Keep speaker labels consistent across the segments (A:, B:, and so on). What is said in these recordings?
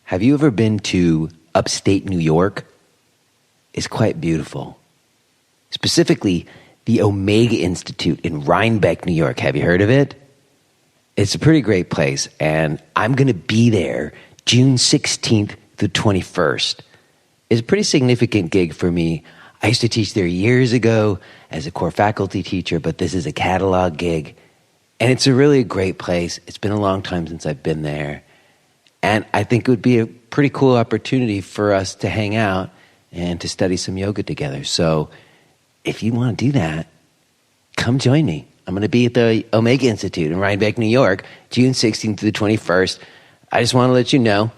A: Have you ever been to upstate New York? It's quite beautiful. Specifically, the Omega Institute in Rhinebeck, New York. Have you heard of it? It's a pretty great place, and I'm going to be there June 16th through 21st. It's a pretty significant gig for me. I used to teach there years ago as a core faculty teacher, but this is a catalog gig. And it's a really great place. It's been a long time since I've been there. And I think it would be a pretty cool opportunity for us to hang out and to study some yoga together. So if you want to do that, come join me. I'm going to be at the Omega Institute in Rhinebeck, New York, June 16th through the 21st. I just want to let you know.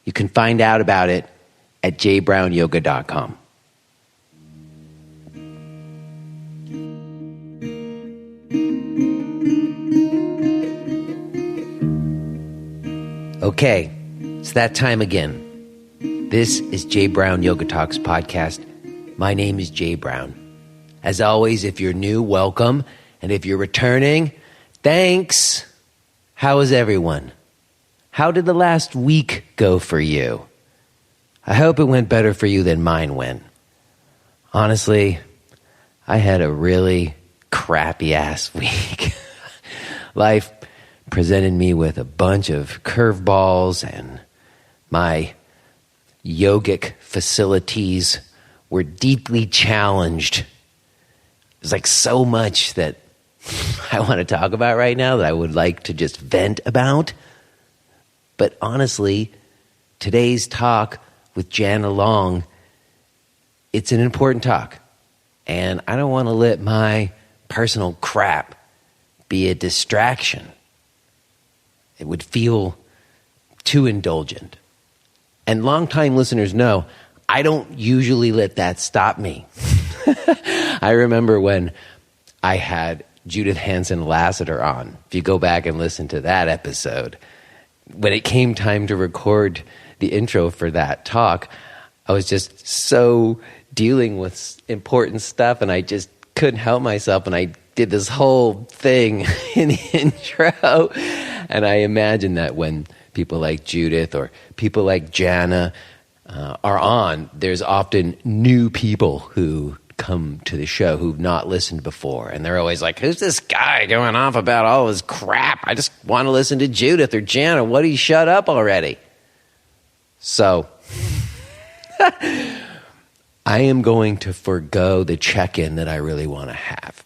A: You can find out about it at jbrownyoga.com. Okay, it's that time again. This is Jay Brown Yoga Talks podcast. My name is Jay Brown. As always, if you're new, welcome. And if you're returning, thanks. How is everyone? How did the last week go for you? I hope it went better for you than mine went. Honestly, I had a really crappy-ass week. Life presented me with a bunch of curveballs, and my yogic facilities were deeply challenged. There's like so much that I want to talk about right now that I would like to just vent about. But honestly, today's talk with Jana Long, it's an important talk. And I don't want to let my personal crap be a distraction. It would feel too indulgent. And longtime listeners know I don't usually let that stop me. I remember when I had Judith Hansen-Lassiter on. If you go back and listen to that episode, when it came time to record the intro for that talk, I was just so dealing with important stuff, and I just couldn't help myself, and I did this whole thing in the intro. And I imagine that when people like Judith or people like Jana are on, there's often new people who come to the show who've not listened before. And they're always like, who's this guy going off about all his crap? I just want to listen to Judith or Jana. What do you shut up already? So I am going to forego the check-in that I really want to have.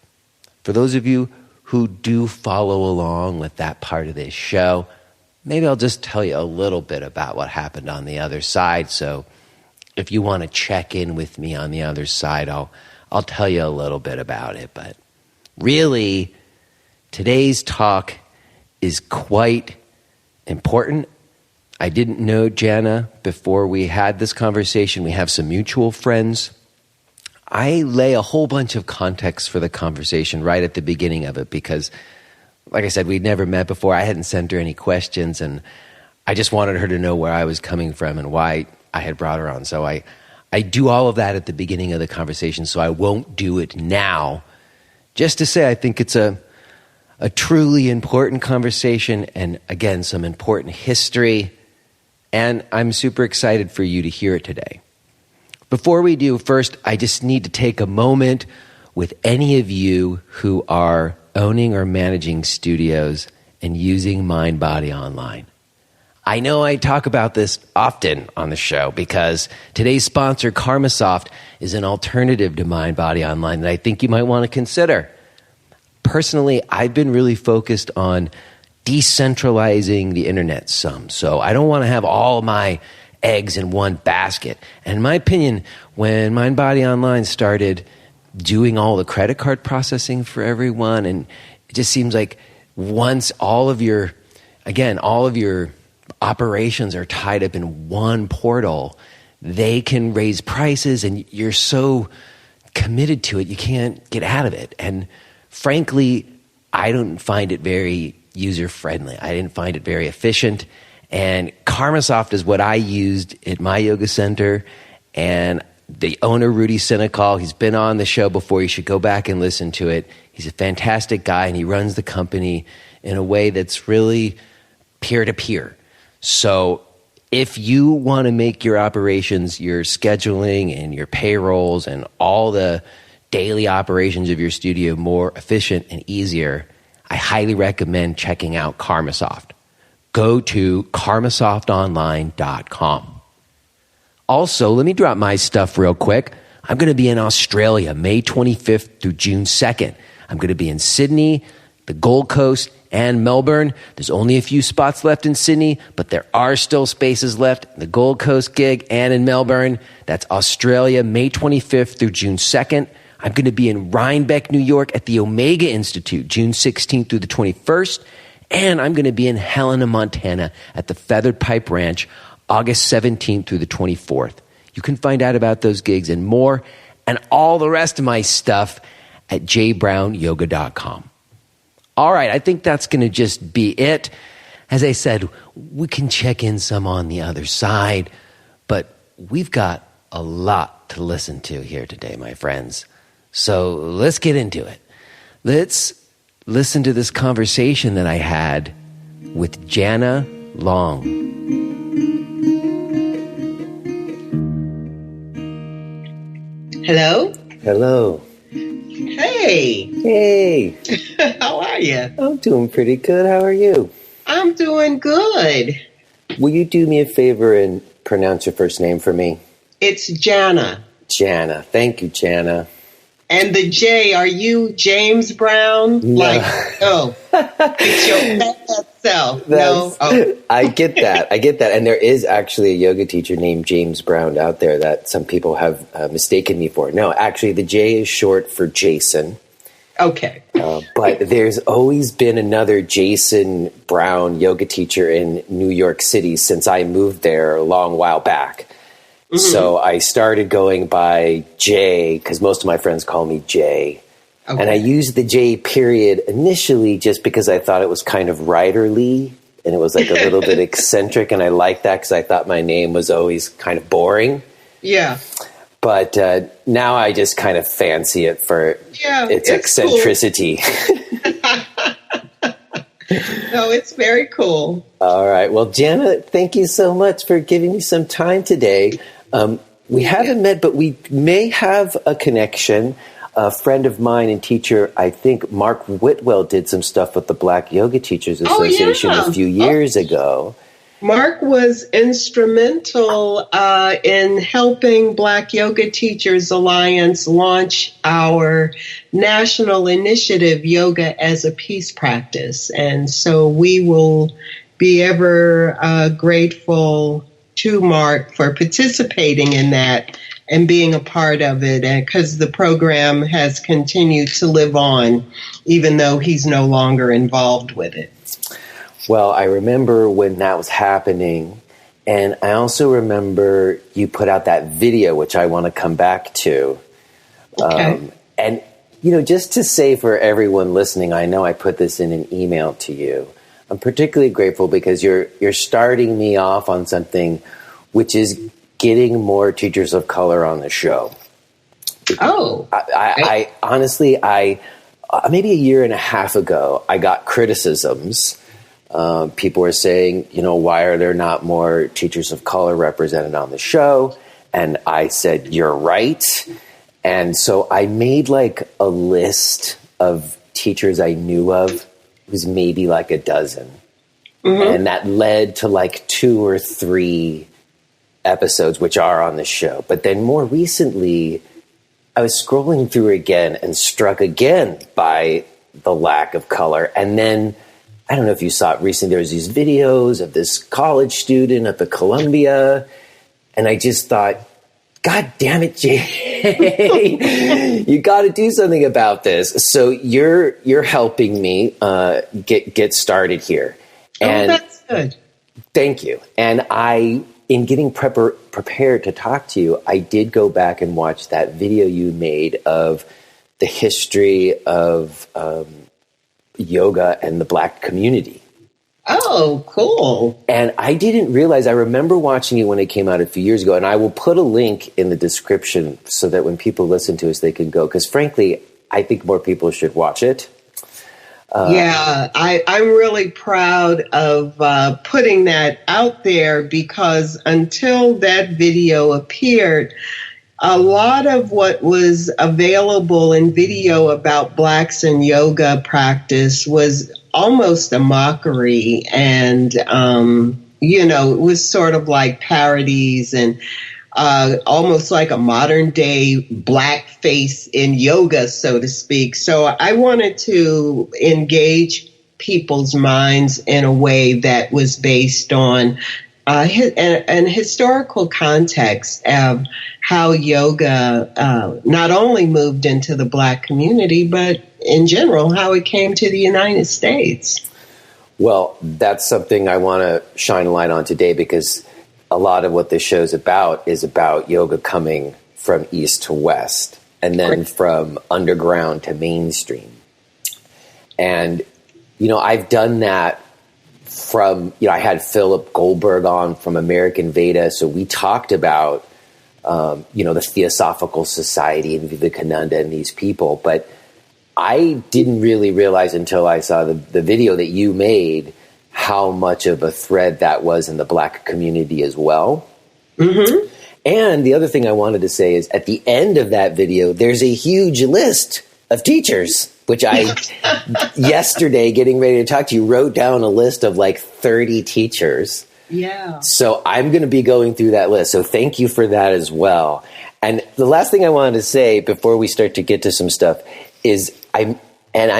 A: For those of you who do follow along with that part of this show, maybe I'll just tell you a little bit about what happened on the other side. So if you want to check in with me on the other side, I'll tell you a little bit about it. But really, today's talk is quite important. I didn't know Jana before we had this conversation. We have some mutual friends. I lay a whole bunch of context for the conversation right at the beginning of it because, like I said, we'd never met before. I hadn't sent her any questions, and I just wanted her to know where I was coming from and why I had brought her on. So I do all of that at the beginning of the conversation, so I won't do it now. Just to say I think it's a truly important conversation and, again, some important history, and I'm super excited for you to hear it today. Before we do, first, I just need to take a moment with any of you who are owning or managing studios and using Mind Body Online. I know I talk about this often on the show because today's sponsor, KarmaSoft, is an alternative to Mind Body Online that I think you might want to consider. Personally, I've been really focused on decentralizing the internet some. So I don't want to have all my eggs in one basket. And in my opinion, when Mind Body Online started doing all the credit card processing for everyone, and it just seems like once all of your operations are tied up in one portal, they can raise prices and you're so committed to it, you can't get out of it. And frankly, I don't find it very user-friendly. I didn't find it very efficient. And KarmaSoft is what I used at my yoga center. And the owner, Rudy Senecal, he's been on the show before. You should go back and listen to it. He's a fantastic guy, and he runs the company in a way that's really peer-to-peer. So if you want to make your operations, your scheduling and your payrolls and all the daily operations of your studio more efficient and easier, I highly recommend checking out Karmasoft. Go to karmasoftonline.com. Also, let me drop my stuff real quick. I'm going to be in Australia May 25th through June 2nd. I'm going to be in Sydney, the Gold Coast, and Melbourne. There's only a few spots left in Sydney, but there are still spaces left in the Gold Coast gig and in Melbourne. That's Australia, May 25th through June 2nd. I'm going to be in Rhinebeck, New York at the Omega Institute, June 16th through the 21st. And I'm going to be in Helena, Montana at the Feathered Pipe Ranch, August 17th through the 24th. You can find out about those gigs and more, and all the rest of my stuff at jbrownyoga.com. All right, I think that's going to just be it. As I said, we can check in some on the other side, but we've got a lot to listen to here today, my friends. So let's get into it. Let's listen to this conversation that I had with Jana Long.
B: Hello?
A: Hello.
B: Hey.
A: Hey.
B: How are you?
A: I'm doing pretty good. How are you?
B: I'm doing good.
A: Will you do me a favor and pronounce your first name for me?
B: It's Jana.
A: Jana. Thank you, Jana.
B: And the J, are you James Brown?
A: No.
B: It's your bad self. No? Oh.
A: I get that. And there is actually a yoga teacher named James Brown out there that some people have mistaken me for. No, actually, the J is short for Jason.
B: Okay.
A: But there's always been another Jason Brown yoga teacher in New York City since I moved there a long while back. Mm-hmm. So I started going by J because most of my friends call me J. Okay. And I used the J period initially just because I thought it was kind of writerly and it was like a little bit eccentric. And I liked that because I thought my name was always kind of boring.
B: Yeah.
A: But now I just kind of fancy it for its eccentricity.
B: Cool. No, it's very cool.
A: All right. Well, Jana, thank you so much for giving me some time today. We haven't met, but we may have a connection. A friend of mine and teacher, I think Mark Whitwell, did some stuff with the Black Yoga Teachers Association a few years ago.
B: Mark was instrumental in helping Black Yoga Teachers Alliance launch our national initiative, Yoga as a Peace Practice. And so we will be ever grateful to Mark for participating in that and being a part of it, and because the program has continued to live on, even though he's no longer involved with it.
A: Well, I remember when that was happening, and I also remember you put out that video, which I want to come back to.
B: Okay.
A: And, you know, just to say for everyone listening, I know I put this in an email to you. I'm particularly grateful because you're starting me off on something which is getting more teachers of color on the show.
B: Oh.
A: I honestly, maybe a year and a half ago, I got criticisms. People were saying, you know, why are there not more teachers of color represented on the show? And I said, you're right. And so I made like a list of teachers I knew of. It was maybe like a dozen. Mm-hmm. And that led to like 2 or 3 episodes, which are on the show. But then more recently, I was scrolling through again and struck again by the lack of color. And then, I don't know if you saw it recently, there was these videos of this college student at the Columbia. And I just thought, God damn it, Jay, you got to do something about this. So you're helping me get started here. And
B: that's good.
A: Thank you. And in getting prepared to talk to you, I did go back and watch that video you made of the history of yoga and the Black community.
B: Oh, cool.
A: And I didn't realize, I remember watching it when it came out a few years ago, and I will put a link in the description so that when people listen to us, they can go. Because frankly, I think more people should watch it.
B: Yeah, I'm really proud of putting that out there, because until that video appeared, a lot of what was available in video about Blacks in yoga practice was almost a mockery, and it was sort of like parodies and almost like a modern day blackface in yoga, so to speak. So I wanted to engage people's minds in a way that was based on an historical context of how yoga not only moved into the Black community, but in general, how it came to the United States.
A: Well, that's something I want to shine a light on today, because a lot of what this show's about is about yoga coming from east to west, and then from underground to mainstream. And, I've done that from, I had Philip Goldberg on from American Veda. So we talked about, the Theosophical Society and Vivekananda and these people. But I didn't really realize until I saw the video that you made how much of a thread that was in the Black community as well. Mm-hmm. And the other thing I wanted to say is at the end of that video, there's a huge list of teachers, which I, yesterday, getting ready to talk to you, wrote down a list of like 30 teachers.
B: Yeah.
A: So I'm going to be going through that list. So thank you for that as well. And the last thing I wanted to say before we start to get to some stuff is I'm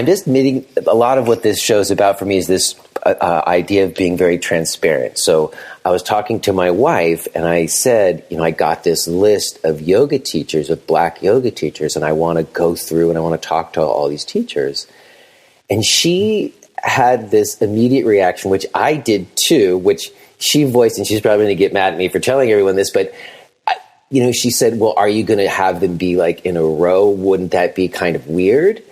A: just admitting a lot of what this show is about for me is this idea of being very transparent. So I was talking to my wife and I said, I got this list of yoga teachers, of Black yoga teachers, and I want to go through and I want to talk to all these teachers. And she had this immediate reaction, which I did too, which she voiced, and she's probably going to get mad at me for telling everyone this, but she said, well, are you going to have them be like in a row? Wouldn't that be kind of weird?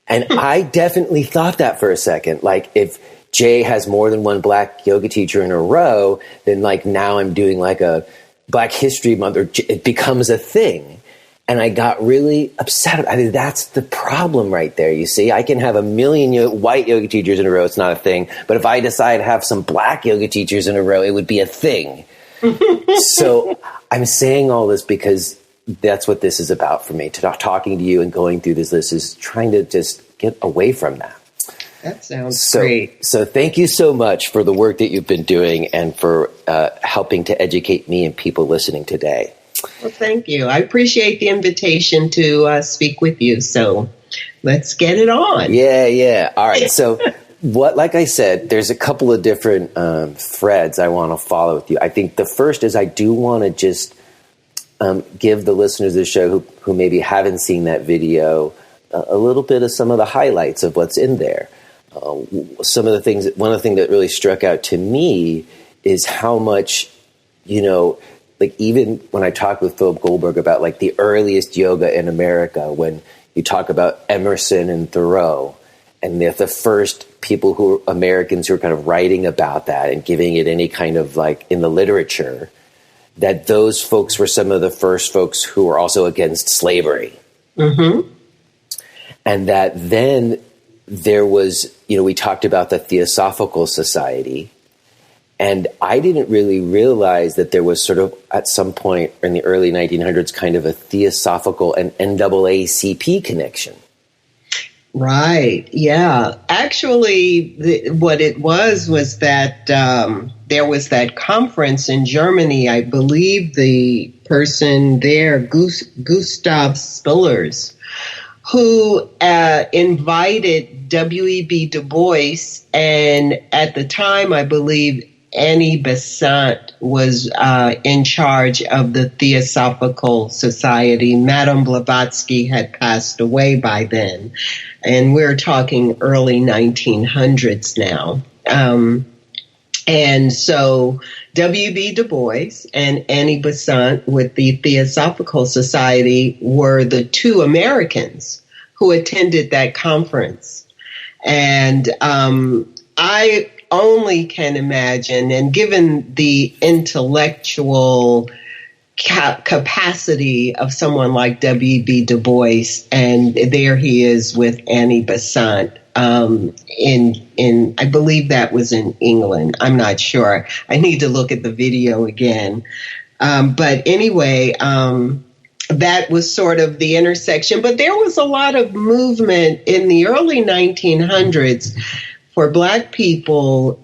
A: And I definitely thought that for a second. Like if Jay has more than one Black yoga teacher in a row, then like now I'm doing like a Black History Month, or it becomes a thing. And I got really upset. I mean, that's the problem right there. You see, I can have a million white yoga teachers in a row. It's not a thing. But if I decide to have some Black yoga teachers in a row, it would be a thing. So I'm saying all this because that's what this is about for me. Talking to you and going through this list is trying to just get away from that.
B: That sounds great.
A: So thank you so much for the work that you've been doing and for helping to educate me and people listening today.
B: Well, thank you. I appreciate the invitation to speak with you. So let's get it on.
A: Yeah. All right. So like I said, there's a couple of different threads I want to follow with you. I think the first is I do want to just give the listeners of the show who maybe haven't seen that video a little bit of some of the highlights of what's in there. One of the things that really struck out to me is how much, like even when I talked with Philip Goldberg about like the earliest yoga in America, when you talk about Emerson and Thoreau, and they're the first people Americans who are kind of writing about that and giving it any kind of like in the literature, that those folks were some of the first folks who were also against slavery. Mm-hmm. And that then there was, we talked about the Theosophical Society, and I didn't really realize that there was sort of at some point in the early 1900s kind of a Theosophical and NAACP connection.
B: Right. Yeah. Actually, what it was that there was that conference in Germany. I believe the person there, Gustav Spillers, who invited W.E.B. Du Bois, and at the time, I believe Annie Besant was in charge of the Theosophical Society. Madame Blavatsky had passed away by then, and we're talking early 1900s now. And so W.B. Du Bois and Annie Besant with the Theosophical Society were the two Americans who attended that conference. And I only can imagine, and given the intellectual capacity of someone like W.B. Du Bois, and there he is with Annie Besant, in I believe that was in England. I'm not sure. I need to look at the video again. But anyway, that was sort of the intersection. But there was a lot of movement in the early 1900s for Black people.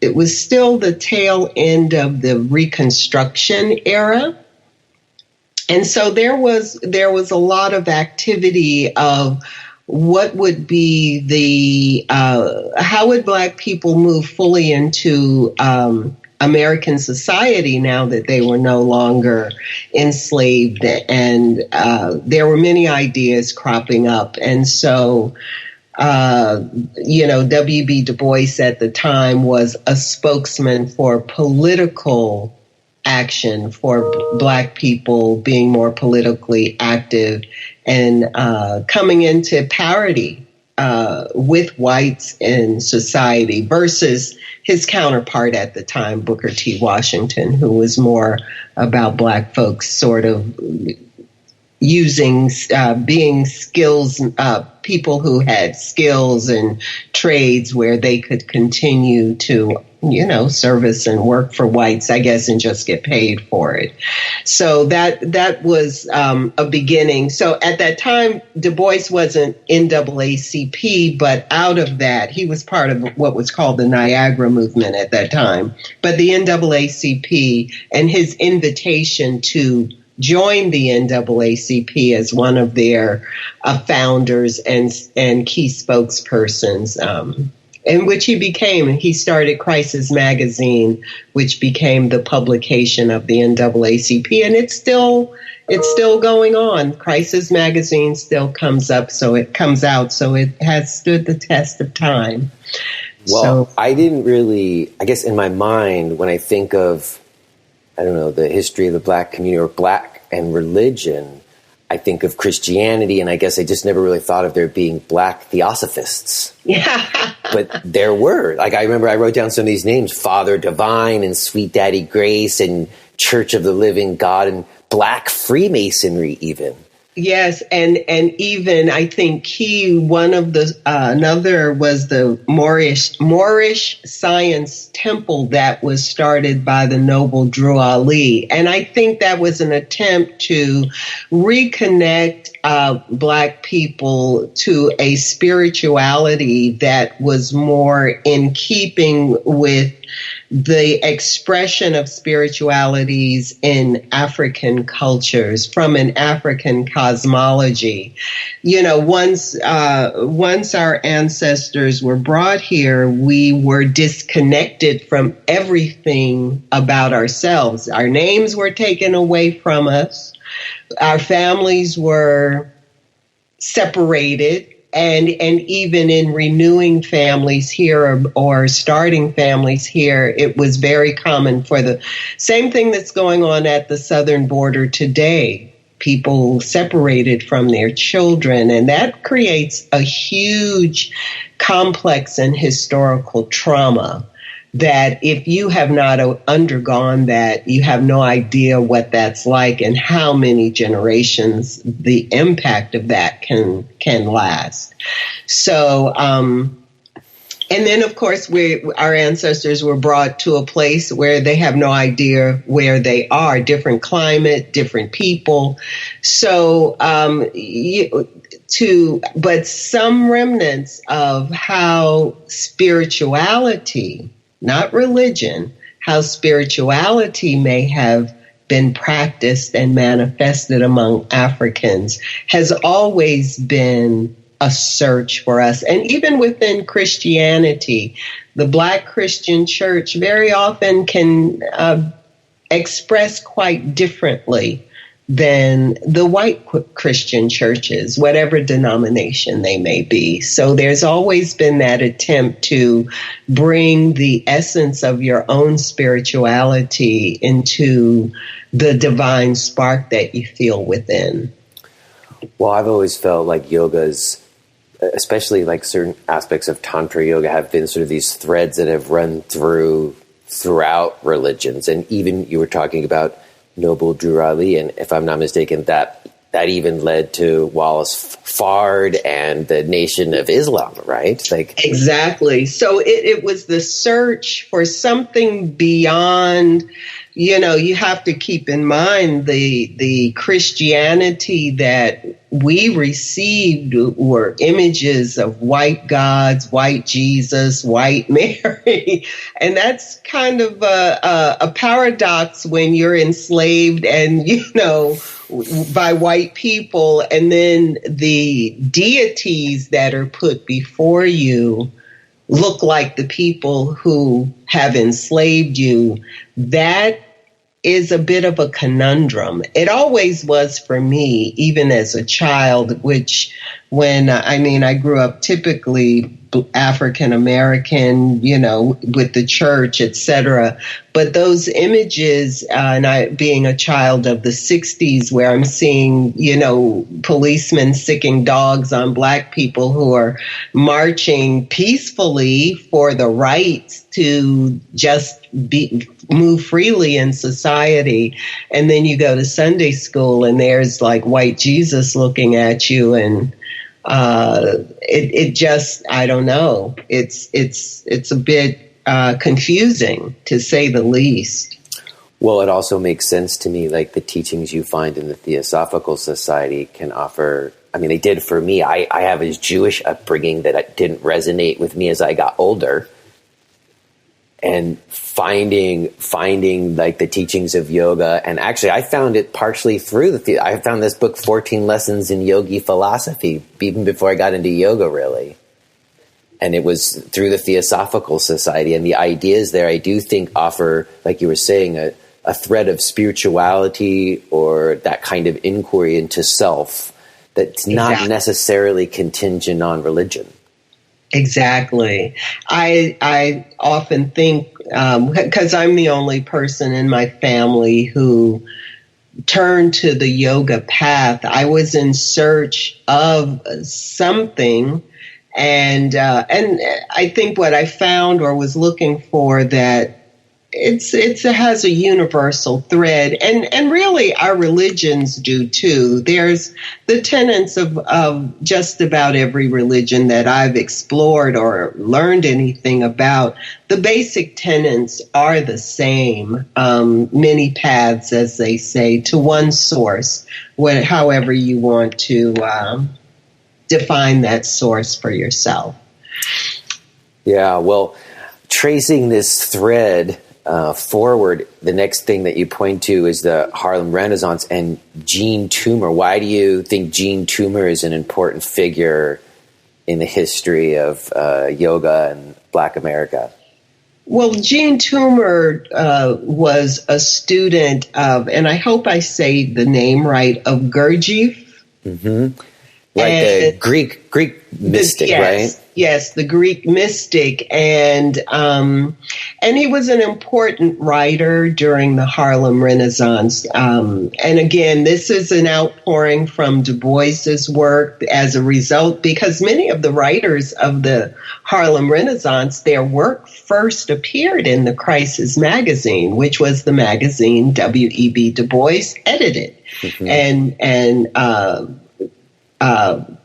B: It was still the tail end of the Reconstruction era. And so there was a lot of activity of what would be how would Black people move fully into American society now that they were no longer enslaved, and there were many ideas cropping up. And so, W.B. Du Bois at the time was a spokesman for political action, for Black people being more politically active and coming into parity with whites in society versus his counterpart at the time, Booker T. Washington, who was more about Black folks sort of using, being skills, people who had skills and trades where they could continue to, service and work for whites, I guess, and just get paid for it. So that was a beginning. So at that time, Du Bois wasn't NAACP, but out of that, he was part of what was called the Niagara movement at that time. But the NAACP and his invitation to join the NAACP as one of their founders and key spokespersons, in which he became. He started Crisis Magazine, which became the publication of the NAACP, and it's still going on. Crisis Magazine still comes out, so it has stood the test of time.
A: Well, I didn't really, I guess in my mind, when I think of, the history of the Black community or Black and religion, I think of Christianity, and I guess I just never really thought of there being Black theosophists.
B: Yeah.
A: But there were. Like, I remember I wrote down some of these names, Father Divine and Sweet Daddy Grace and Church of the Living God and Black Freemasonry even.
B: Yes, and even I think one of the another was the Moorish Science Temple that was started by the noble Drew Ali, and I think that was an attempt to reconnect Black people to a spirituality that was more in keeping with the expression of spiritualities in African cultures from an African cosmology. Once our ancestors were brought here, we were disconnected from everything about ourselves. Our names were taken away from us. Our families were separated. And even in renewing families here or starting families here, it was very common for the same thing that's going on at the southern border today. People separated from their children, and that creates a huge complex and historical trauma that if you have not undergone that, you have no idea what that's like and how many generations the impact of that can last. So, and then of course our ancestors were brought to a place where they have no idea where they are, different climate, different people. So, but some remnants of how spirituality, not religion, how spirituality may have been practiced and manifested among Africans has always been a search for us. And even within Christianity, the Black Christian church very often can express quite differently than the white Christian churches, whatever denomination they may be. So there's always been that attempt to bring the essence of your own spirituality into the divine spark that you feel within.
A: Well, I've always felt like yoga's, especially like certain aspects of Tantra yoga, have been sort of these threads that have run throughout religions. And even you were talking about Noble Drew Ali, and if I'm not mistaken, that that even led to Wallace Fard and the Nation of Islam, right? Like
B: exactly. So it was the search for something beyond. You have to keep in mind the Christianity that we received were images of white gods, white Jesus, white Mary. And that's kind of a paradox when you're enslaved and, by white people, and then the deities that are put before you look like the people who have enslaved you. That is a bit of a conundrum. It always was for me, even as a child, which I grew up typically African American, with the church, etc. But those images, and I being a child of the 60s, where I'm seeing, policemen sicking dogs on black people who are marching peacefully for the rights to just move freely in society. And then you go to Sunday school and there's like white Jesus looking at you, and it just, I don't know. It's a bit confusing, to say the least.
A: Well, it also makes sense to me, like the teachings you find in the Theosophical Society can offer. I mean, they did for me. I have a Jewish upbringing that didn't resonate with me as I got older. And finding like the teachings of yoga, and actually I found it partially through I found this book, 14 Lessons in Yogi Philosophy, even before I got into yoga, really. And it was through the Theosophical Society, and the ideas there, I do think, offer, like you were saying, a thread of spirituality or that kind of inquiry into self that's not necessarily contingent on religion.
B: Exactly. I often think, because I'm the only person in my family who turned to the yoga path, I was in search of something. And I think what I found or was looking for, that it has a universal thread, and really our religions do too. There's the tenets of just about every religion that I've explored or learned anything about. The basic tenets are the same, many paths, as they say, to one source, however you want to define that source for yourself.
A: Yeah, well, tracing this thread forward, the next thing that you point to is the Harlem Renaissance and Jean Toomer. Why do you think Jean Toomer is an important figure in the history of yoga and Black America?
B: Well, Jean Toomer was a student of, and I hope I say the name right, of Gurdjieff.
A: Mm-hmm. Like the Greek mystic, right?
B: Yes, the Greek mystic, and he was an important writer during the Harlem Renaissance. And again, this is an outpouring from Du Bois's work as a result, because many of the writers of the Harlem Renaissance, their work first appeared in the Crisis magazine, which was the magazine W.E.B. Du Bois edited, and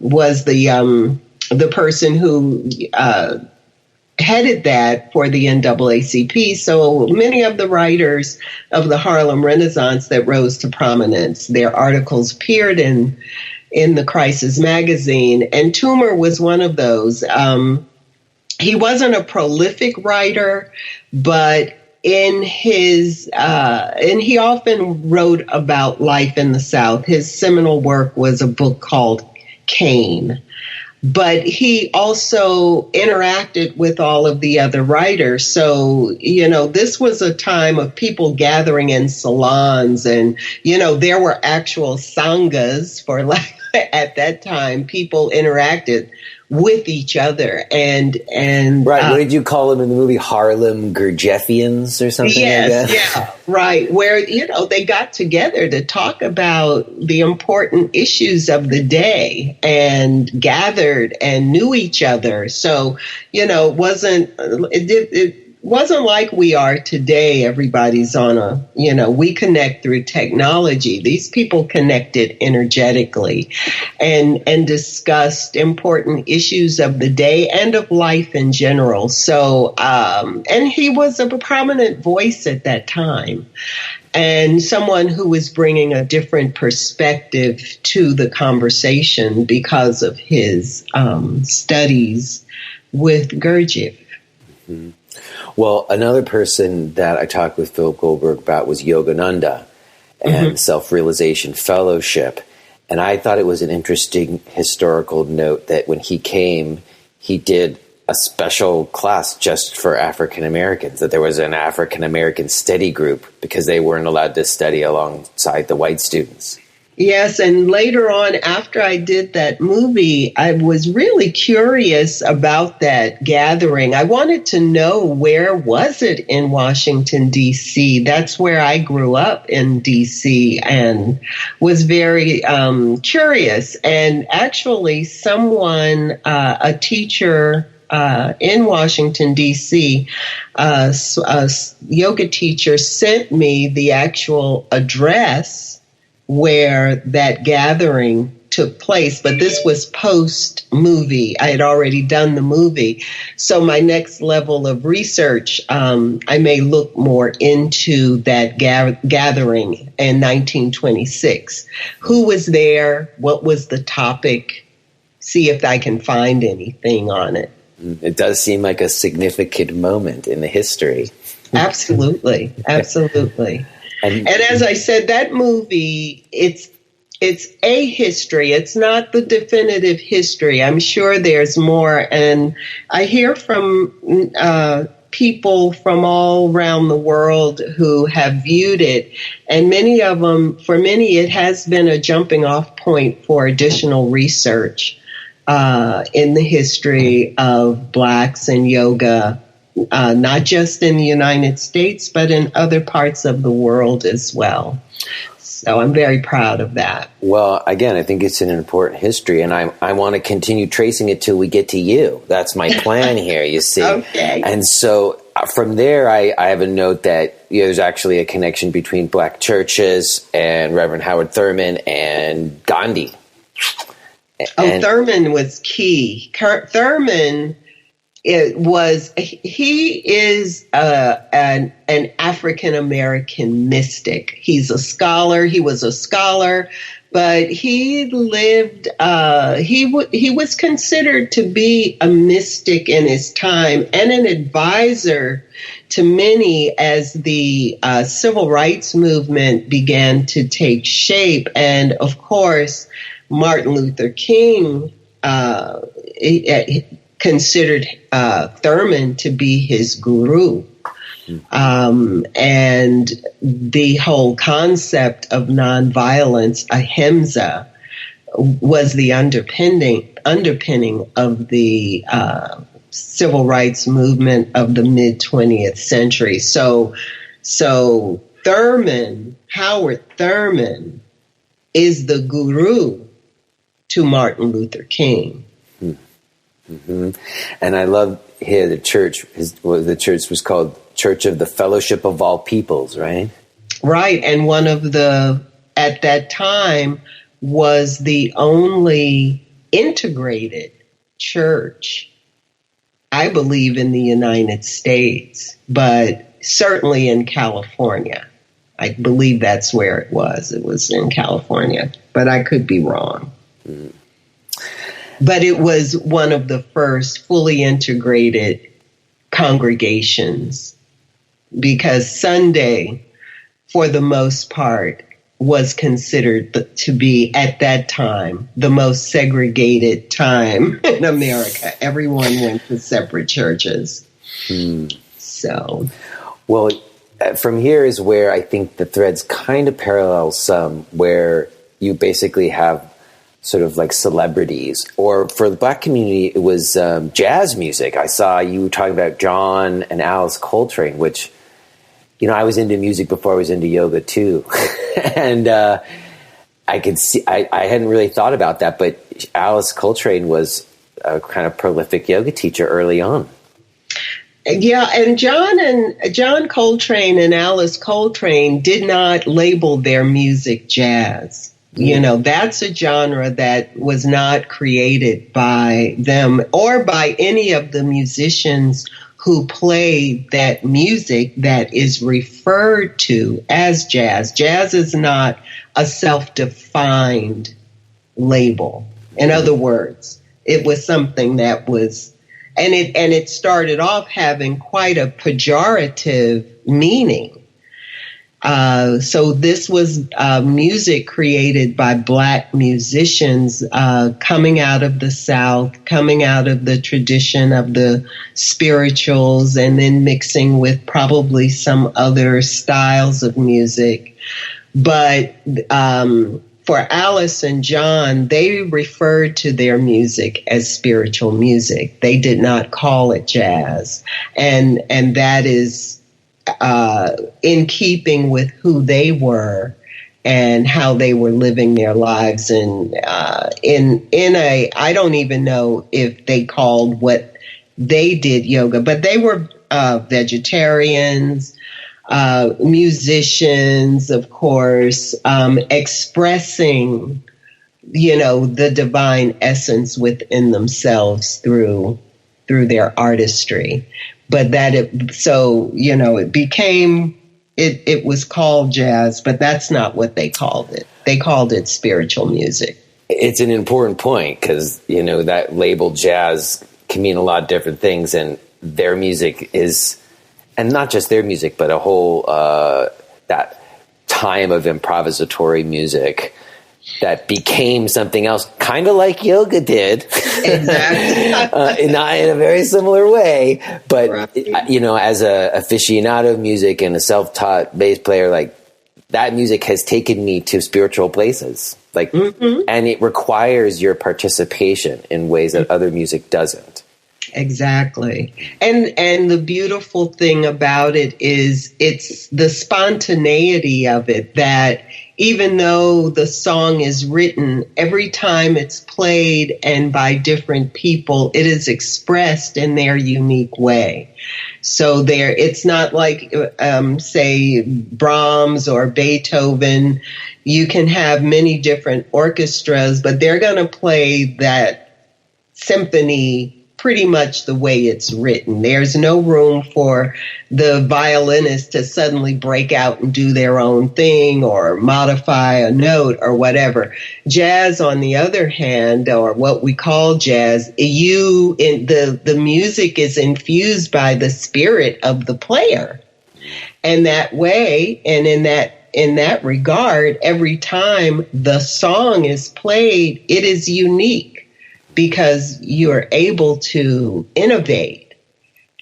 B: was the person who headed that for the NAACP. So many of the writers of the Harlem Renaissance that rose to prominence, their articles appeared in the Crisis magazine, and Toomer was one of those. He wasn't a prolific writer, but in his and he often wrote about life in the South. His seminal work was a book called Cain. But he also interacted with all of the other writers. So, this was a time of people gathering in salons, and, there were actual sanghas for at that time. People interacted with each other, and
A: right. What did you call them in the movie? Harlem Gurdjieffians or something?
B: Yes,
A: like that?
B: Yeah, right. Where they got together to talk about the important issues of the day, and gathered and knew each other. So it wasn't like we are today. Everybody's on we connect through technology. These people connected energetically and discussed important issues of the day and of life in general. So, and he was a prominent voice at that time, and someone who was bringing a different perspective to the conversation because of his studies with Gurdjieff.
A: Mm-hmm. Well, another person that I talked with Philip Goldberg about was Yogananda and Self-Realization Fellowship. And I thought it was an interesting historical note that when he came, he did a special class just for African Americans, that there was an African American study group because they weren't allowed to study alongside the white students.
B: Yes, and later on, after I did that movie, I was really curious about that gathering. I wanted to know, where was it in Washington, D.C.? That's where I grew up, in D.C., and was very curious. And actually, someone, a teacher in Washington, D.C., a yoga teacher, sent me the actual address where that gathering took place. But this was post-movie. I had already done the movie. So my next level of research, I may look more into that gathering in 1926. Who was there? What was the topic? See if I can find anything on it.
A: It does seem like a significant moment in the history.
B: Absolutely. Absolutely. And as I said, that movie, it's a history. It's not the definitive history. I'm sure there's more. And I hear from people from all around the world who have viewed it. And many of them, for many, it has been a jumping off point for additional research in the history of Blacks and yoga. Not just in the United States, but in other parts of the world as well. So I'm very proud of that.
A: Well, again, I think it's an important history, and I want to continue tracing it till we get to you. That's my plan here, you see.
B: Okay.
A: And so from there, I have a note that there's actually a connection between Black churches and Reverend Howard Thurman and Gandhi.
B: Thurman was key. Thurman... He is an African-American mystic. He's a scholar. He was a scholar, but he lived, he was considered to be a mystic in his time and an advisor to many as the civil rights movement began to take shape. And of course, Martin Luther King, considered Thurman to be his guru. And the whole concept of nonviolence, ahimsa, was the underpinning of the civil rights movement of the mid-20th century. So Howard Thurman, is the guru to Martin Luther King.
A: Mm-hmm. And I love here the church was called Church of the Fellowship of All Peoples, right?
B: Right. And one of at that time, was the only integrated church, I believe, in the United States, but certainly in California. I believe that's where it was. It was in California, but I could be wrong. Mm. But it was one of the first fully integrated congregations, because Sunday, for the most part, was considered to be, at that time, the most segregated time in America. Everyone went to separate churches. So,
A: well, from here is where I think the threads kind of parallel some, where you basically have sort of like celebrities, or for the Black community, it was jazz music. I saw you talking about John and Alice Coltrane, which, I was into music before I was into yoga too. And I could see, I hadn't really thought about that, but Alice Coltrane was a kind of prolific yoga teacher early on.
B: Yeah, and John Coltrane and Alice Coltrane did not label their music jazz. You know, that's a genre that was not created by them or by any of the musicians who played that music that is referred to as jazz. Jazz is not a self-defined label. In other words, it was something that was, and it started off having quite a pejorative meaning. So this was music created by Black musicians coming out of the South, coming out of the tradition of the spirituals, and then mixing with probably some other styles of music. But for Alice and John, they referred to their music as spiritual music. They did not call it jazz. And that is in keeping with who they were and how they were living their lives. And I don't even know if they called what they did yoga, but they were vegetarians, musicians, of course, expressing, the divine essence within themselves through their artistry. But it was called jazz, but that's not what they called it. They called it spiritual music.
A: It's an important point because, that label jazz can mean a lot of different things, and their music is, and not just their music, but a whole, that time of improvisatory music that became something else, kind of like yoga did.
B: Exactly.
A: Not in a very similar way, but,
B: right.
A: As a aficionado of music and a self-taught bass player, like, that music has taken me to spiritual places, and it requires your participation in ways that other music doesn't.
B: Exactly. And the beautiful thing about it is it's the spontaneity of it, that even though the song is written, every time it's played and by different people, it is expressed in their unique way. So it's not like, say, Brahms or Beethoven. You can have many different orchestras, but they're going to play that symphony pretty much the way it's written. There's no room for the violinist to suddenly break out and do their own thing or modify a note or whatever. Jazz, on the other hand, or what we call jazz, the music is infused by the spirit of the player. And that way, and in that regard, every time the song is played, it is unique, because you're able to innovate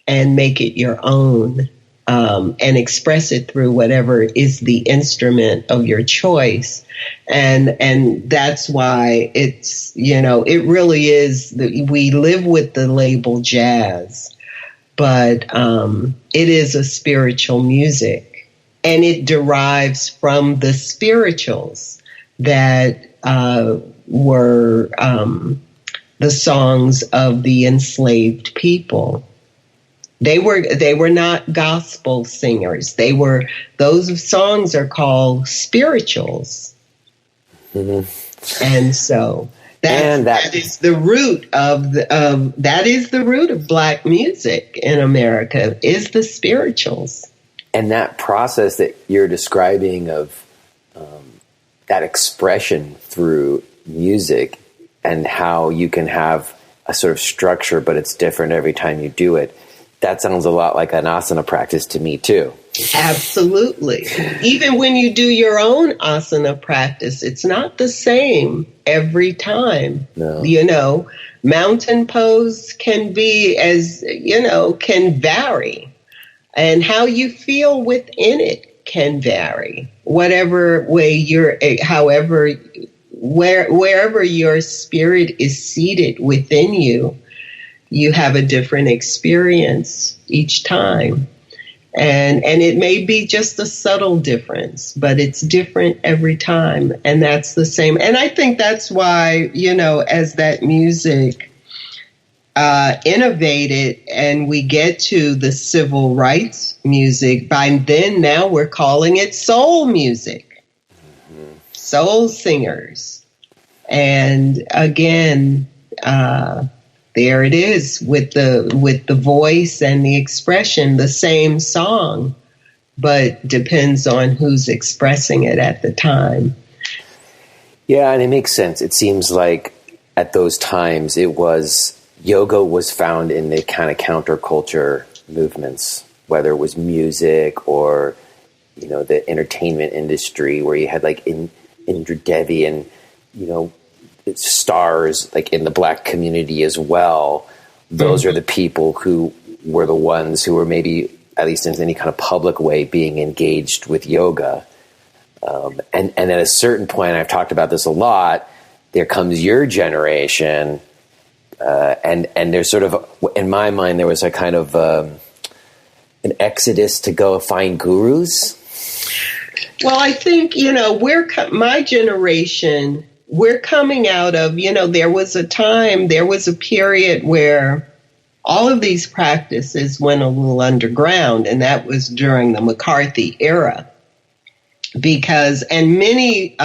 B: and make it your own, and express it through whatever is the instrument of your choice. And that's why it's, it really is, we live with the label jazz, but it is a spiritual music, and it derives from the spirituals that were the songs of the enslaved people. They were not gospel singers. Those songs are called spirituals. Mm-hmm. And so that is the root of Black music in America, is the spirituals.
A: And that process that you're describing of that expression through music, and how you can have a sort of structure, but it's different every time you do it. That sounds a lot like an asana practice to me, too.
B: Absolutely. Even when you do your own asana practice, it's not the same every time. No. Mountain pose can be can vary. And how you feel within it can vary. Wherever your spirit is seated within you, you have a different experience each time. And it may be just a subtle difference, but it's different every time. And that's the same. And I think that's why, as that music innovated and we get to the civil rights music, by then now we're calling it soul music, soul singers. And again, there it is with the voice and the expression, the same song, but depends on who's expressing it at the time.
A: Yeah, and it makes sense. It seems like at those times yoga was found in the kind of counterculture movements, whether it was music or, the entertainment industry, where you had like Indra Devi and, stars like in the Black community as well. Those are the people who were the ones who were maybe, at least in any kind of public way, being engaged with yoga. And at a certain point, I've talked about this a lot, there comes your generation, and there's sort of, in my mind, there was a kind of an exodus to go find gurus.
B: Well, I think, my generation, we're coming out of, there was a period where all of these practices went a little underground, and that was during the McCarthy era. Because, and many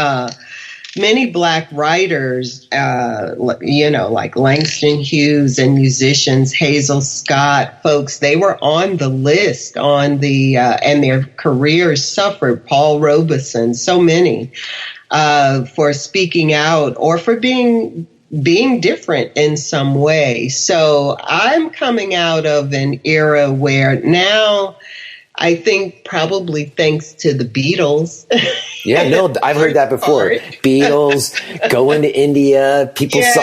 B: Black writers, like Langston Hughes, and musicians, Hazel Scott, folks, they were on the list and their careers suffered. Paul Robeson, so many, for speaking out or for being different in some way. So I'm coming out of an era where now, I think probably thanks to the Beatles.
A: Yeah, no, I've heard that before. Beatles, going to India,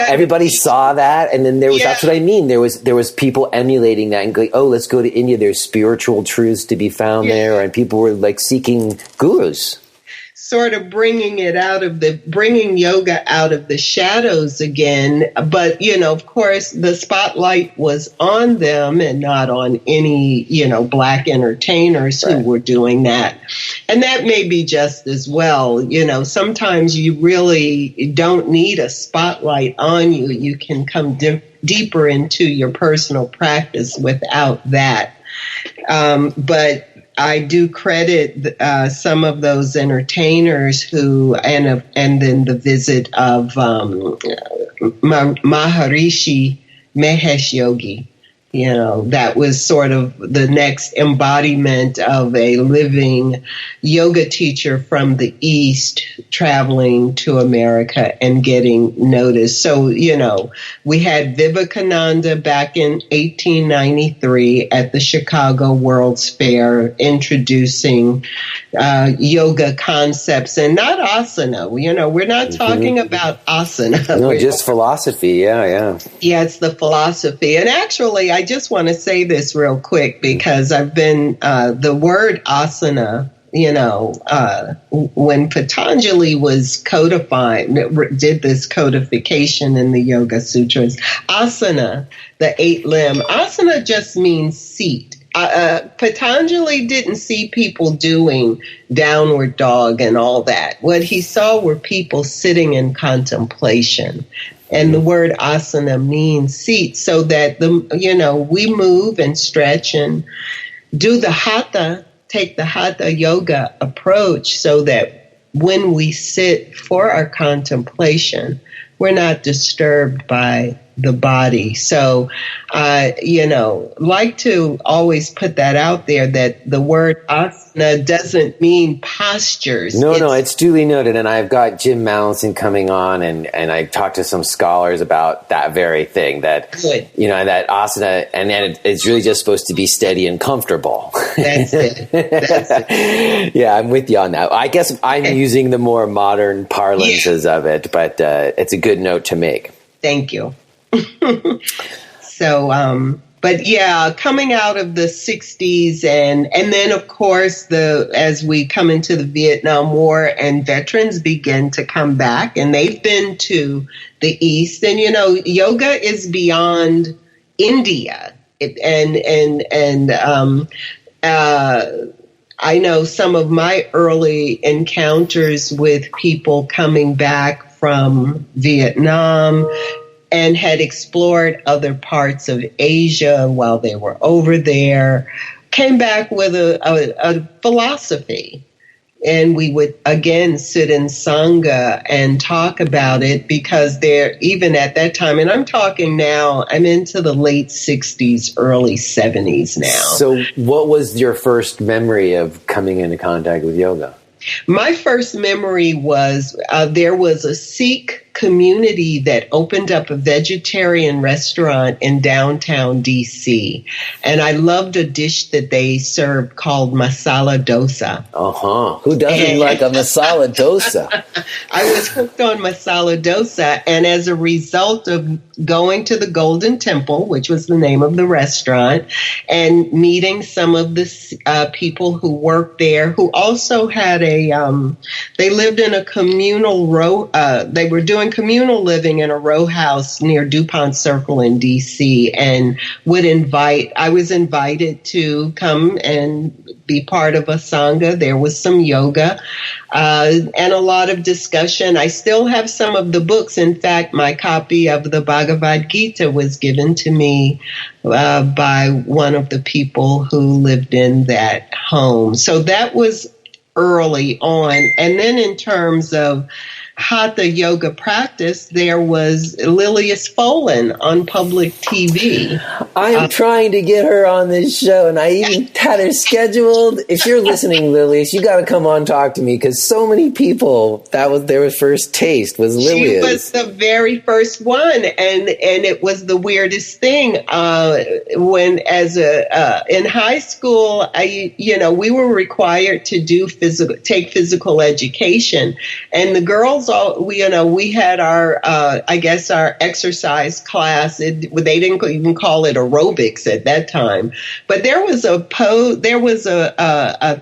A: everybody saw that, and then that's what I mean. There was people emulating that and going, oh, let's go to India. There's spiritual truths to be found there, and people were like seeking gurus.
B: Sort of bringing yoga out of the shadows again. But, of course, the spotlight was on them and not on any, Black entertainers who were doing that. And that may be just as well. Sometimes you really don't need a spotlight on you. You can come deeper into your personal practice without that. But I do credit some of those entertainers who, and then the visit of Maharishi Mahesh Yogi. That was sort of the next embodiment of a living yoga teacher from the East traveling to America and getting noticed. So, we had Vivekananda back in 1893 at the Chicago World's Fair introducing yoga concepts, and not asana. We're not talking about asana.
A: No, just philosophy. Yeah.
B: Yeah, it's the philosophy. And actually, I just want to say this real quick because I've been, the word asana, when Patanjali was did this codification in the Yoga Sutras, asana, the 8-limb, asana just means seat. Patanjali didn't see people doing downward dog and all that. What he saw were people sitting in contemplation. And the word asana means seat, so that we move and stretch and do the hatha, take the hatha yoga approach, so that when we sit for our contemplation, we're not disturbed by the body. So, like to always put that out there, that the word asana doesn't mean postures.
A: No, it's duly noted. And I've got Jim Mallinson coming on, and I've talked to some scholars about that very thing, that, that asana, and then it's really just supposed to be steady and comfortable.
B: That's it.
A: Yeah, I'm with you on that. I guess I'm using the more modern parlances of it, but it's a good note to make.
B: Thank you. So, but yeah, coming out of the 60s and then of course as we come into the Vietnam War and veterans begin to come back, and they've been to the East, and yoga is beyond India. I know some of my early encounters with people coming back from Vietnam and had explored other parts of Asia while they were over there, came back with a philosophy. And we would again sit in Sangha and talk about it, because they're even at that time, and I'm talking now, I'm into the late 60s, early 70s now.
A: So what was your first memory of coming into contact with yoga?
B: My first memory was there was a Sikh community that opened up a vegetarian restaurant in downtown D.C. And I loved a dish that they served called masala dosa.
A: Who doesn't like a masala dosa?
B: I was hooked on masala dosa, and as a result of going to the Golden Temple, which was the name of the restaurant, and meeting some of the people who worked there, who also had they lived in a communal they were doing communal living in a row house near DuPont Circle in D.C. and I was invited to come and be part of a Sangha. There was some yoga and a lot of discussion. I still have some of the books. In fact, my copy of the Bhagavad Gita was given to me by one of the people who lived in that home. So that was early on. And then in terms of hatha yoga practice, there was Lilius Folan on public TV.
A: I am trying to get her on this show, and I even had her scheduled. If you're listening, Lilius, you got to come on and talk to me, because so many people, that was their first taste, was Lilius.
B: She was the very first one, and it was the weirdest thing. When in high school, we were required to take physical education, and the girls we had our our exercise class. They didn't even call it aerobics at that time, but there was a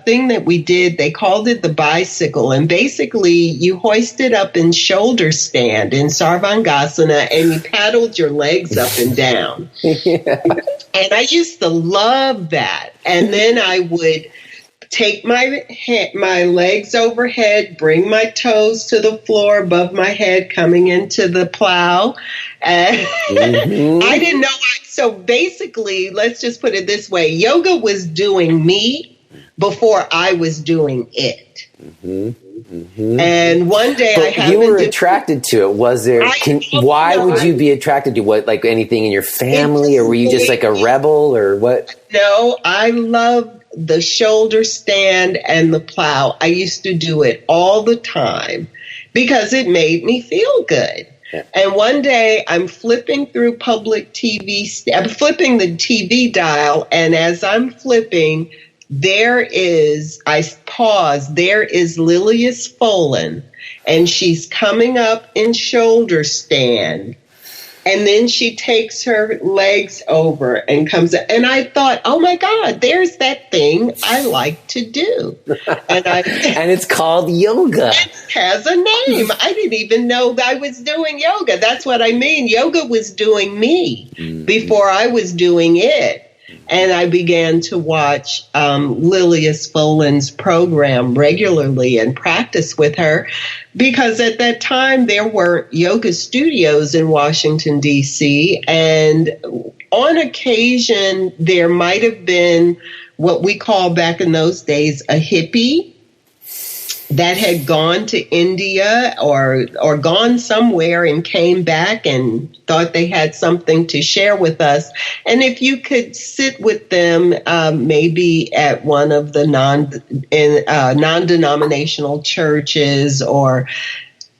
B: thing that we did. They called it the bicycle, and basically you hoisted up in shoulder stand in Sarvangasana, and you paddled your legs up and down. Yeah. And I used to love that. And then I would take my legs overhead, bring my toes to the floor above my head, coming into the plow. And I didn't know. So basically, let's just put it this way. Yoga was doing me before I was doing it. And one day
A: you were attracted to it. Was there? Why would you be attracted to what? Like anything in your family, or were you just like a rebel, or what?
B: No, I love the shoulder stand and the plow. I used to do it all the time because it made me feel good. Yeah. And one day I'm flipping through public TV. I'm flipping the TV dial, and as I'm flipping, I pause. There is Lilius Folan, and she's coming up in shoulder stand. And then she takes her legs over and comes in. And I thought, oh, my God, there's that thing I like to do.
A: And it's called yoga.
B: It has a name. I didn't even know that I was doing yoga. That's what I mean. Yoga was doing me before I was doing it. And I began to watch Lilius Folan's program regularly and practice with her, because at that time there weren't yoga studios in Washington, D.C. And on occasion there might have been what we call back in those days a hippie that had gone to India or gone somewhere and came back and thought they had something to share with us. And if you could sit with them, maybe at one of the non-denominational churches, or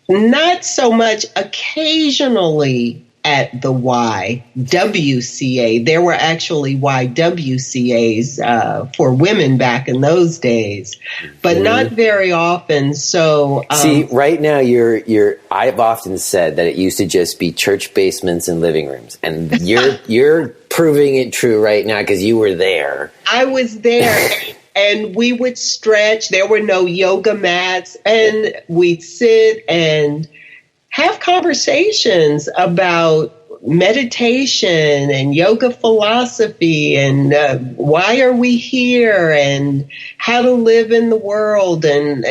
B: not so much occasionally at the YWCA. There were actually YWCAs for women back in those days, but not very often. So
A: see, right now I've often said that it used to just be church basements and living rooms, and you're proving it true right now because you were there.
B: I was there. And we would stretch. There were no yoga mats, and we'd sit and have conversations about meditation and yoga philosophy and why are we here and how to live in the world, and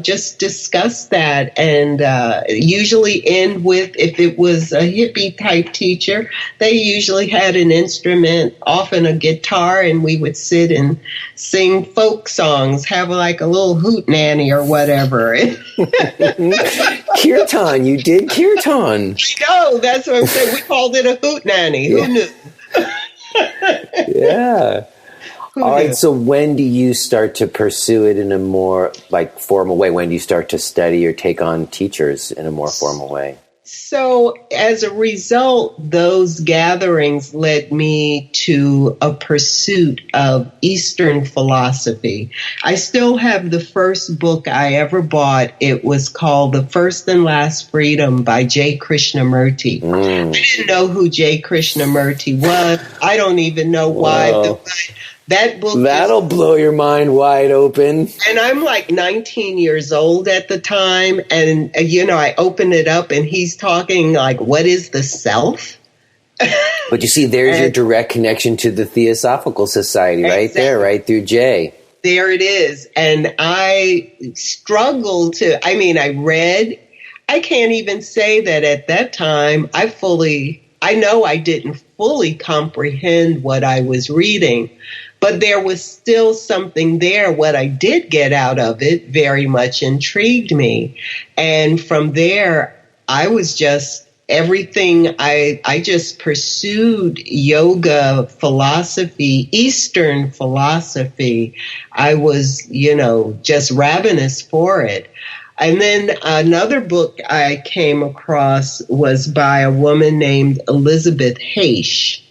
B: just discuss that, and usually end with, if it was a hippie type teacher, they usually had an instrument, often a guitar, and we would sit and sing folk songs, have like a little hoot nanny or whatever.
A: Kirtan, you did kirtan.
B: No, that's what I'm saying. We called it a hoot nanny. Who knew?
A: Yeah. All right. So when do you start to pursue it in a more formal way? When do you start to study or take on teachers in a more formal way?
B: So as a result, those gatherings led me to a pursuit of Eastern philosophy. I still have the first book I ever bought. It was called The First and Last Freedom by J. Krishnamurti. I didn't know who J. Krishnamurti was. I don't even know why. That book
A: That'll blow your mind wide open.
B: And I'm like 19 years old at the time. And, I open it up and he's talking like, what is the self?
A: But you see, there's your direct connection to the Theosophical Society right there, right through Jay.
B: There it is. And I struggled I can't even say that at that time I know I didn't fully comprehend what I was reading. But there was still something there. What I did get out of it very much intrigued me. And from there, I was just everything. I just pursued yoga philosophy, Eastern philosophy. I was, just ravenous for it. And then another book I came across was by a woman named Elizabeth Haish.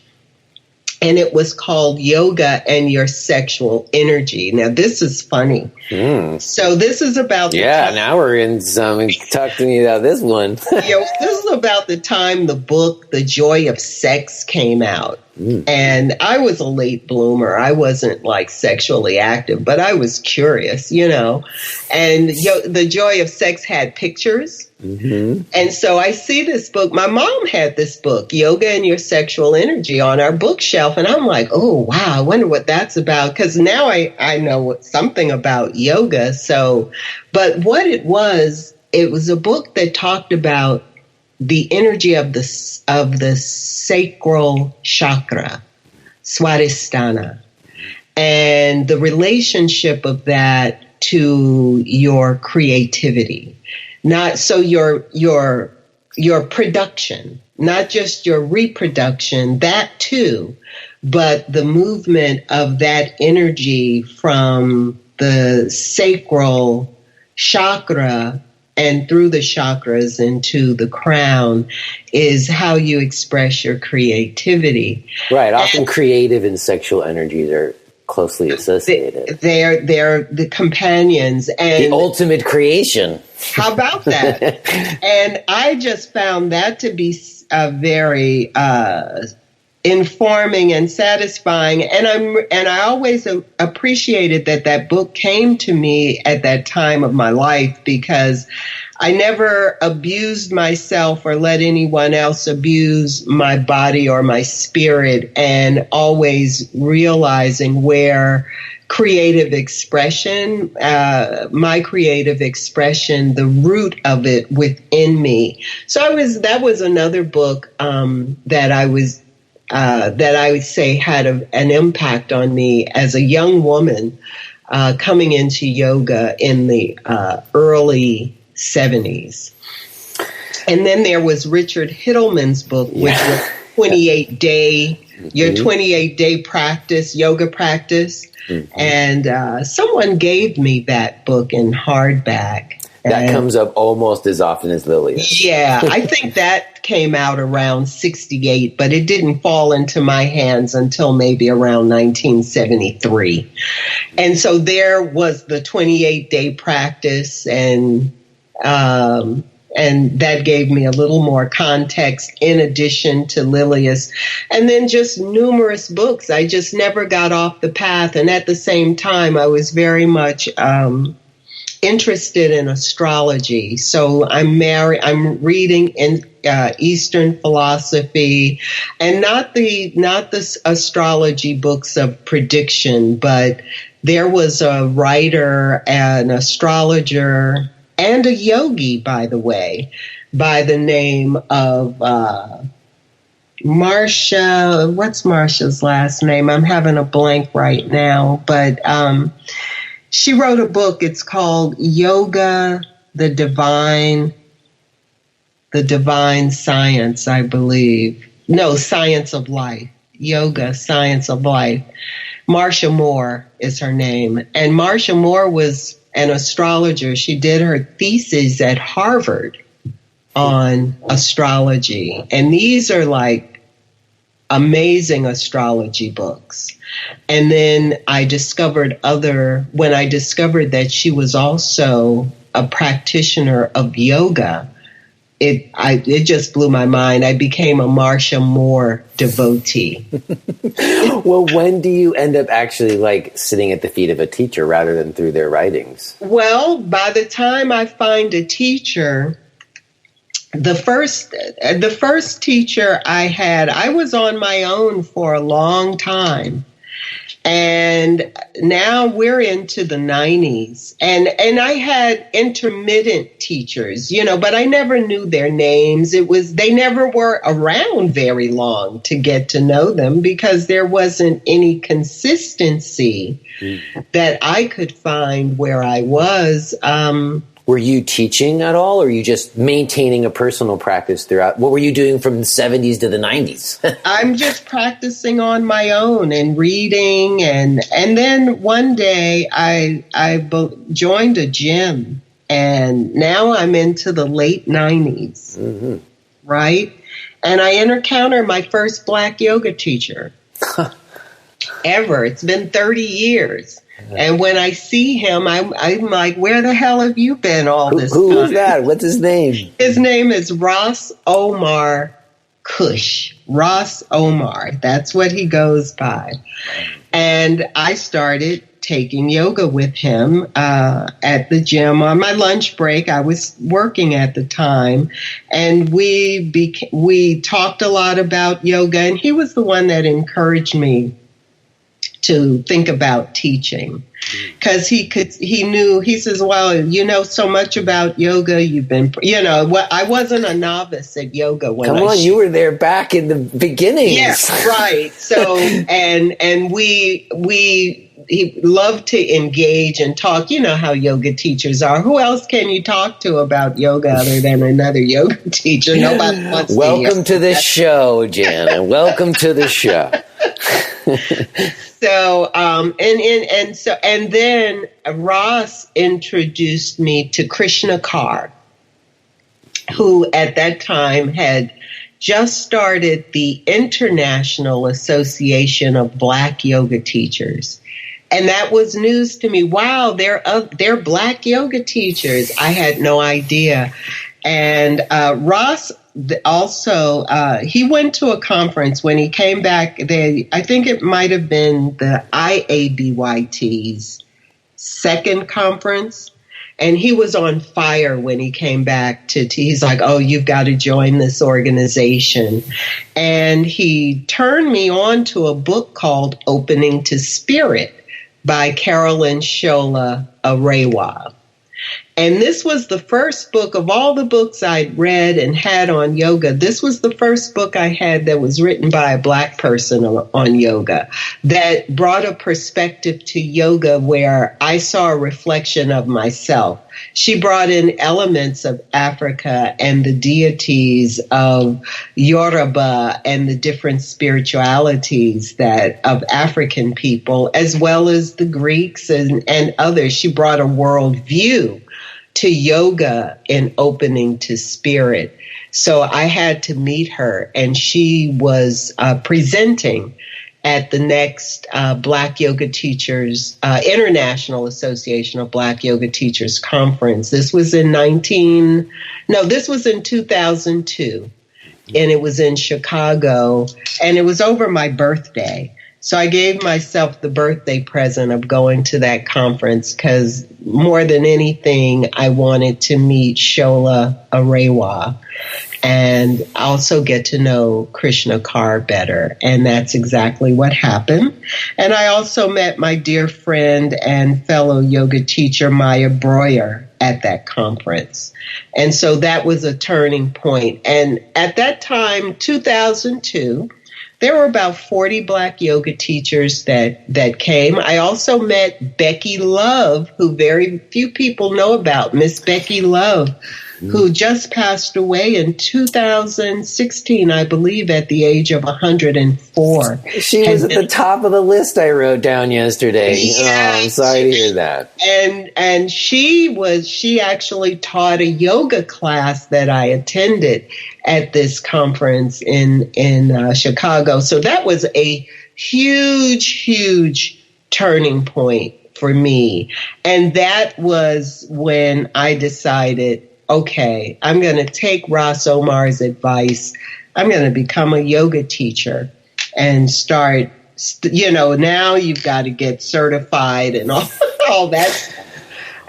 B: And it was called Yoga and Your Sexual Energy. Now, this is funny. So this is about...
A: now we're in some... Talk to me about this one.
B: This is about the time the book, The Joy of Sex, came out. And I was a late bloomer. I wasn't sexually active, but I was curious, And The Joy of Sex had pictures. And so I see this book. My mom had this book, Yoga and Your Sexual Energy, on our bookshelf. And I'm like, oh, wow, I wonder what that's about. Because now I know something about yoga. But what it was a book that talked about the energy of the sacral chakra, Swadhisthana, and the relationship of that to your creativity. Not so your production, not just your reproduction, that too, but the movement of that energy from the sacral chakra and through the chakras into the crown is how you express your creativity. Right.
A: Often creative and sexual energies are closely associated.
B: They're the companions. And
A: the ultimate creation.
B: How about that? And I just found that to be a very informing and satisfying. And I always appreciated that book came to me at that time of my life, because I never abused myself or let anyone else abuse my body or my spirit, and always realizing where creative expression, my creative expression, the root of it within me. So that was another book that I would say had an impact on me as a young woman coming into yoga in the early 70s. And then there was Richard Hittleman's book, which was 28-day, your 28-day practice, yoga practice. And someone gave me that book in hardback.
A: That comes up almost as often as Lilia's.
B: Yeah, I think that came out around 68, but it didn't fall into my hands until maybe around 1973. And so there was the 28-day practice, and that gave me a little more context in addition to Lilia's. And then just numerous books. I just never got off the path. And at the same time, I was very much interested in astrology. So I'm reading in Eastern philosophy, and not the astrology books of prediction, but there was a writer, an astrologer, and a yogi, by the way, by the name of Marsha. What's Marsha's last name? I'm having a blank right now, but she wrote a book. It's called Yoga, the Divine Science, I believe. No, Science of Life. Yoga, Science of Life. Marsha Moore is her name. And Marsha Moore was an astrologer. She did her thesis at Harvard on astrology. And these are like amazing astrology books. And then when I discovered that she was also a practitioner of yoga, it just blew my mind. I became a Marsha Moore devotee.
A: Well, when do you end up actually like sitting at the feet of a teacher rather than through their writings?
B: Well, by the time I find a teacher, the first teacher I had, I was on my own for a long time. And now we're into the 90s. And I had intermittent teachers, but I never knew their names. They never were around very long to get to know them because there wasn't any consistency that I could find where I was.
A: Were you teaching at all, or were you just maintaining a personal practice throughout? What were you doing from the 70s to the 90s?
B: I'm just practicing on my own and reading. And then one day I joined a gym, and now I'm into the late 90s, right? And I encountered my first Black yoga teacher ever. It's been 30 years. And when I see him, I'm like, where the hell have you been all this time?
A: Who is that? What's his name?
B: His name is Ras Omar Kush. Ras Omar. That's what he goes by. And I started taking yoga with him at the gym on my lunch break. I was working at the time, and we talked a lot about yoga, and he was the one that encouraged me to think about teaching, because he says, well, you know so much about yoga. I wasn't a novice at yoga when
A: you were there back in the beginning.
B: Yes, right. So, and he loved to engage and talk. You know how yoga teachers are. Who else can you talk to about yoga other than another yoga teacher? Nobody wants
A: Welcome to the show, Jana. Welcome to the show.
B: So, and then Ross introduced me to Krishna Kaur, who at that time had just started the International Association of Black Yoga Teachers. And that was news to me. Wow, they're Black yoga teachers. I had no idea. And Ross also, he went to a conference. When he came back, I think it might have been the IABYT's second conference. And he was on fire when he came back he's like, oh, you've got to join this organization. And he turned me on to a book called Opening to Spirit by Carolyn Shola Arewa. And this was the first book of all the books I'd read and had on yoga. This was the first book I had that was written by a Black person on yoga that brought a perspective to yoga where I saw a reflection of myself. She brought in elements of Africa and the deities of Yoruba and the different spiritualities of African people, as well as the Greeks and others. She brought a world view to yoga and Opening to Spirit. So I had to meet her, and she was presenting at the next Black Yoga Teachers, International Association of Black Yoga Teachers conference. This was in 2002, and it was in Chicago, and it was over my birthday. So I gave myself the birthday present of going to that conference because more than anything, I wanted to meet Shola Arewa and also get to know Krishna Kaur better. And that's exactly what happened. And I also met my dear friend and fellow yoga teacher, Maya Breuer, at that conference. And so that was a turning point. And at that time, 2002, there were about 40 Black yoga teachers that came. I also met Becky Love, who very few people know about, Miss Becky Love, who just passed away in 2016, I believe, at the age of 104.
A: She was at the top of the list I wrote down yesterday. Yes. Oh, I'm sorry to hear that.
B: And she actually taught a yoga class that I attended at this conference in Chicago. So that was a huge turning point for me. And that was when I decided, okay, I'm going to take Ras Omar's advice. I'm going to become a yoga teacher and start, now you've got to get certified and all that stuff.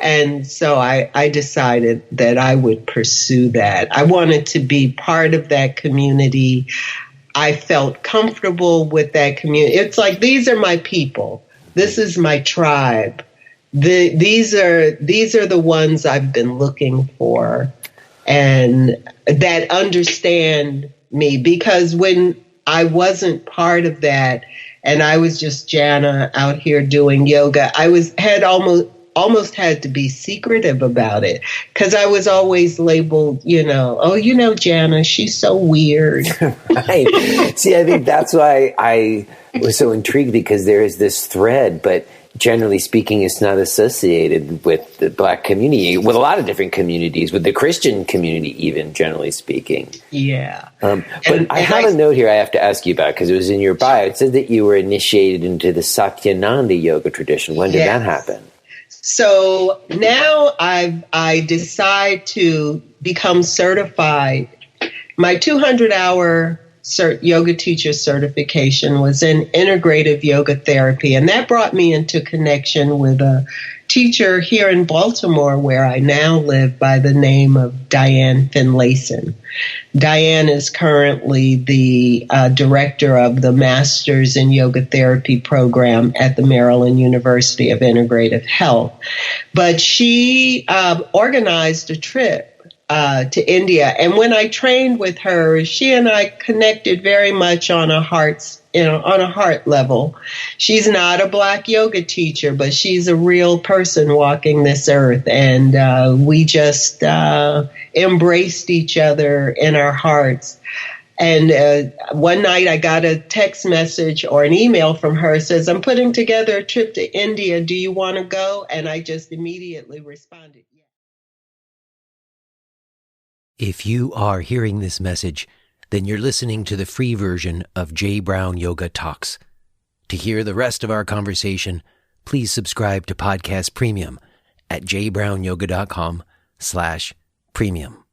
B: And so I decided that I would pursue that. I wanted to be part of that community. I felt comfortable with that community. It's like, these are my people. This is my tribe. These are the ones I've been looking for and that understand me, because when I wasn't part of that and I was just Jana out here doing yoga, I had almost had to be secretive about it because I was always labeled, Jana, she's so weird.
A: Right. See, I think that's why I was so intrigued, because there is this thread, but generally speaking, it's not associated with the Black community, with a lot of different communities, with the Christian community, even generally speaking.
B: Yeah.
A: But I have a note here I have to ask you about, because it was in your bio. It said that you were initiated into the Satyananda yoga tradition. When did that happen?
B: So now I decide to become certified. My 200-hour yoga teacher certification was in integrative yoga therapy, and that brought me into connection with a teacher here in Baltimore, where I now live, by the name of Diane Finlayson. Diane is currently the director of the Masters in Yoga Therapy program at the Maryland University of Integrative Health. But she organized a trip to India. And when I trained with her, she and I connected very much on a heart level. She's not a Black yoga teacher, but she's a real person walking this earth. And we just embraced each other in our hearts. And one night I got a text message or an email from her. It says, I'm putting together a trip to India. Do you want to go? And I just immediately responded, yes.
A: If you are hearing this message, then you're listening to the free version of J. Brown Yoga Talks. To hear the rest of our conversation, please subscribe to Podcast Premium at jbrownyoga.com/premium.